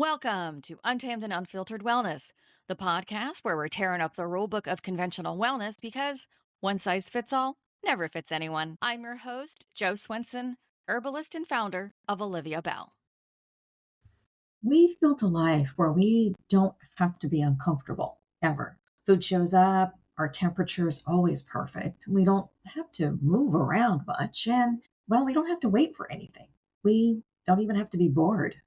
Welcome to Untamed and Unfiltered Wellness, the podcast where we're tearing up the rulebook of conventional wellness because one size fits all never fits anyone. I'm your host, Jo Swenson, herbalist and founder of Olivia Bell. We've built a life where we don't have to be uncomfortable, ever. Food shows up, our temperature is always perfect. We don't have to move around much, and, well, we don't have to wait for anything. We don't even have to be bored.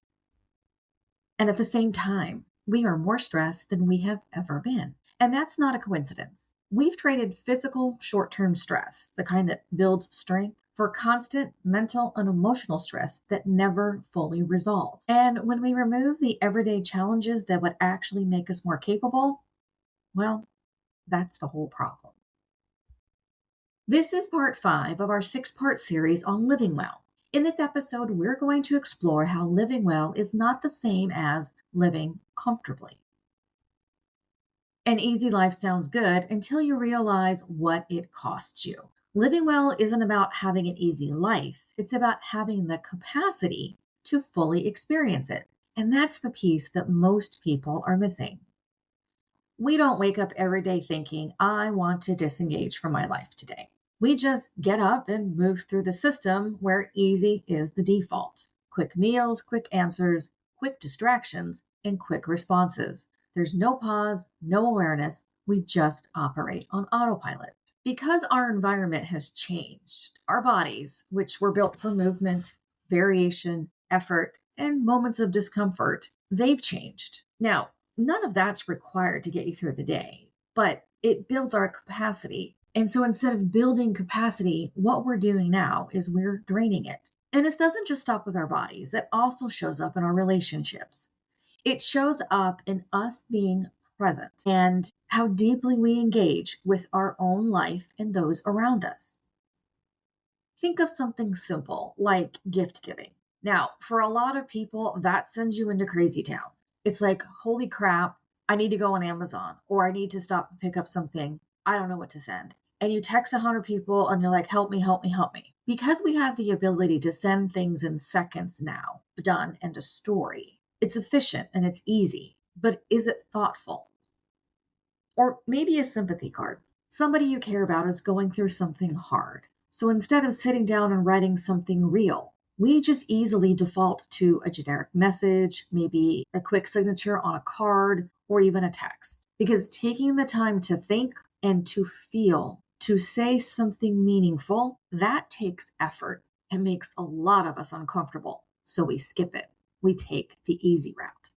And at the same time, we are more stressed than we have ever been. And that's not a coincidence. We've traded physical short term stress, the kind that builds strength, for constant mental and emotional stress that never fully resolves. And when we remove the everyday challenges that would actually make us more capable, well, that's the whole problem. This is part 5 of our 6-part series on living well. In this episode, we're going to explore how living well is not the same as living comfortably. An easy life sounds good until you realize what it costs you. Living well isn't about having an easy life. It's about having the capacity to fully experience it. And that's the piece that most people are missing. We don't wake up every day thinking, I want to disengage from my life today. We just get up and move through the system where easy is the default. Quick meals, quick answers, quick distractions, and quick responses. There's no pause, no awareness. We just operate on autopilot. Because our environment has changed, our bodies, which were built for movement, variation, effort, and moments of discomfort, they've changed. Now, none of that's required to get you through the day, but it builds our capacity. And so instead of building capacity, what we're doing now is we're draining it. And this doesn't just stop with our bodies, it also shows up in our relationships. It shows up in us being present and how deeply we engage with our own life and those around us. Think of something simple like gift giving. Now, for a lot of people, that sends you into crazy town. It's like, holy crap, I need to go on Amazon, or I need to stop and pick up something. I don't know what to send. And you text 100 people and you're like, help me, help me, help me. Because we have the ability to send things in seconds now, done, and a story. It's efficient and it's easy, but is it thoughtful? Or maybe a sympathy card. Somebody you care about is going through something hard. So instead of sitting down and writing something real, we just easily default to a generic message, maybe a quick signature on a card, or even a text. Because taking the time to think and to feel, to say something meaningful, that takes effort and makes a lot of us uncomfortable. So we skip it. We take the easy route.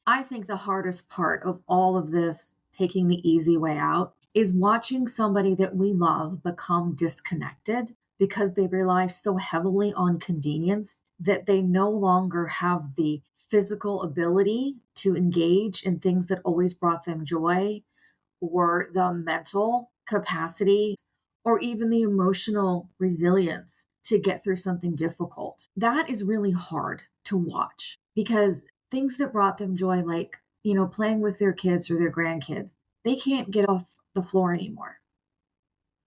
I think the hardest part of all of this, taking the easy way out, is watching somebody that we love become disconnected because they rely so heavily on convenience that they no longer have the physical ability to engage in things that always brought them joy, or the mental capacity, or even the emotional resilience to get through something difficult. That is really hard to watch because things that brought them joy, like, playing with their kids or their grandkids, they can't get off the floor anymore.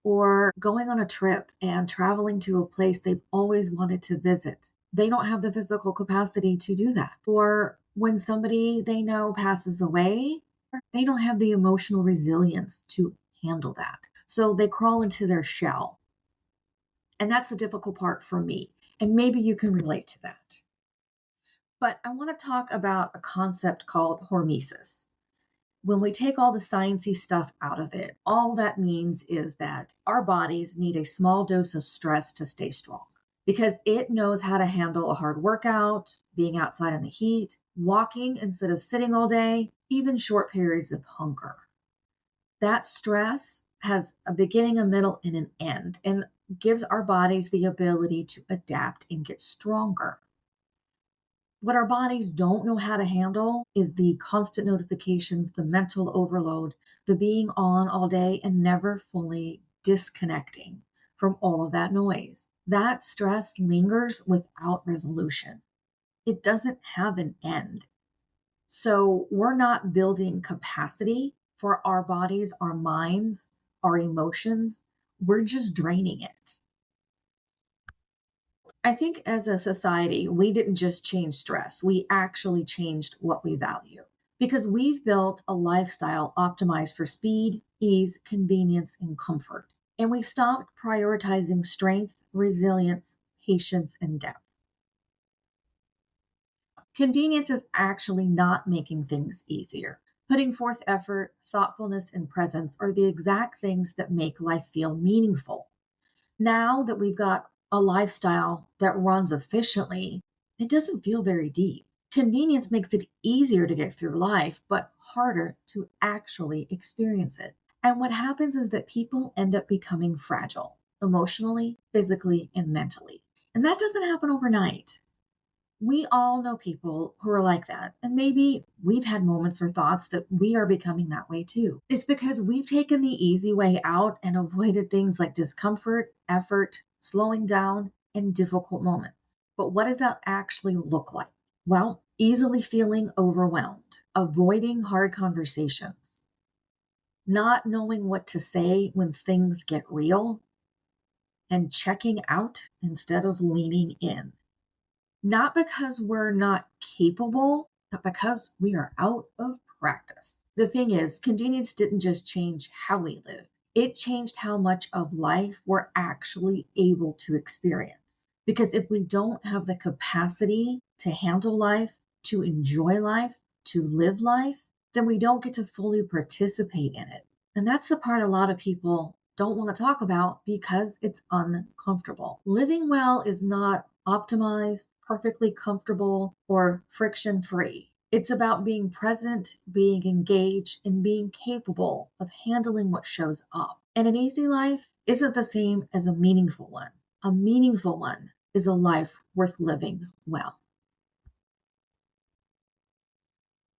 Or going on a trip and traveling to a place they've always wanted to visit. They don't have the physical capacity to do that. Or when somebody they know passes away, they don't have the emotional resilience to handle that. So they crawl into their shell. And that's the difficult part for me. And maybe you can relate to that. But I want to talk about a concept called hormesis. When we take all the sciencey stuff out of it, all that means is that our bodies need a small dose of stress to stay strong because it knows how to handle a hard workout, being outside in the heat, walking instead of sitting all day, even short periods of hunger. That stress has a beginning, a middle, and an end, and gives our bodies the ability to adapt and get stronger. What our bodies don't know how to handle is the constant notifications, the mental overload, the being on all day and never fully disconnecting from all of that noise. That stress lingers without resolution. It doesn't have an end. So we're not building capacity for our bodies, our minds, our emotions. We're just draining it. I think as a society, we didn't just change stress, we actually changed what we value because we've built a lifestyle optimized for speed, ease, convenience, and comfort. And we stopped prioritizing strength, resilience, patience, and depth. Convenience is actually not making things easier. Putting forth effort, thoughtfulness, and presence are the exact things that make life feel meaningful. Now that we've got a lifestyle that runs efficiently, it doesn't feel very deep. Convenience makes it easier to get through life, but harder to actually experience it. And what happens is that people end up becoming fragile emotionally, physically, and mentally. And that doesn't happen overnight. We all know people who are like that. And maybe we've had moments or thoughts that we are becoming that way too. It's because we've taken the easy way out and avoided things like discomfort, effort, slowing down, and difficult moments. But what does that actually look like? Well, easily feeling overwhelmed, avoiding hard conversations, not knowing what to say when things get real, and checking out instead of leaning in. Not because we're not capable, but because we are out of practice. The thing is, convenience didn't just change how we live, it changed how much of life we're actually able to experience. Because if we don't have the capacity to handle life, to enjoy life, to live life, then we don't get to fully participate in it. And that's the part a lot of people don't want to talk about because it's uncomfortable. Living well is not optimized, perfectly comfortable, or friction free. It's about being present, being engaged, and being capable of handling what shows up. And an easy life isn't the same as a meaningful one. A meaningful one is a life worth living well.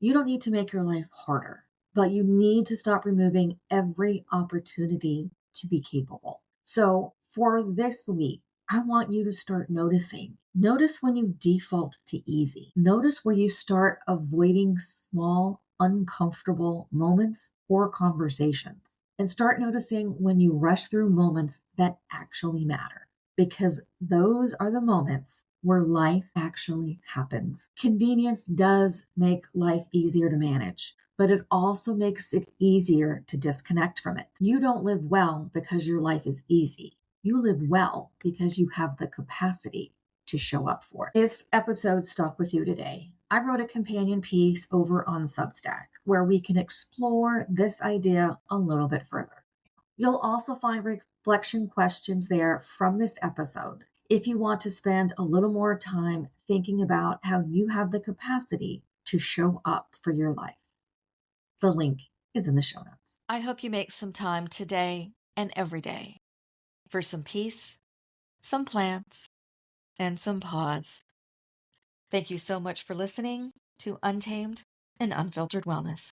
You don't need to make your life harder, but you need to stop removing every opportunity to be capable. So for this week, I want you to start noticing. Notice when you default to easy. Notice where you start avoiding small, uncomfortable moments or conversations. And start noticing when you rush through moments that actually matter because those are the moments where life actually happens. Convenience does make life easier to manage, but it also makes it easier to disconnect from it. You don't live well because your life is easy. You live well because you have the capacity to show up for it. If episodes stuck with you today, I wrote a companion piece over on Substack where we can explore this idea a little bit further. You'll also find reflection questions there from this episode if you want to spend a little more time thinking about how you have the capacity to show up for your life. The link is in the show notes. I hope you make some time today and every day for some peace, some plants, and some pause. Thank you so much for listening to Untamed and Unfiltered Wellness.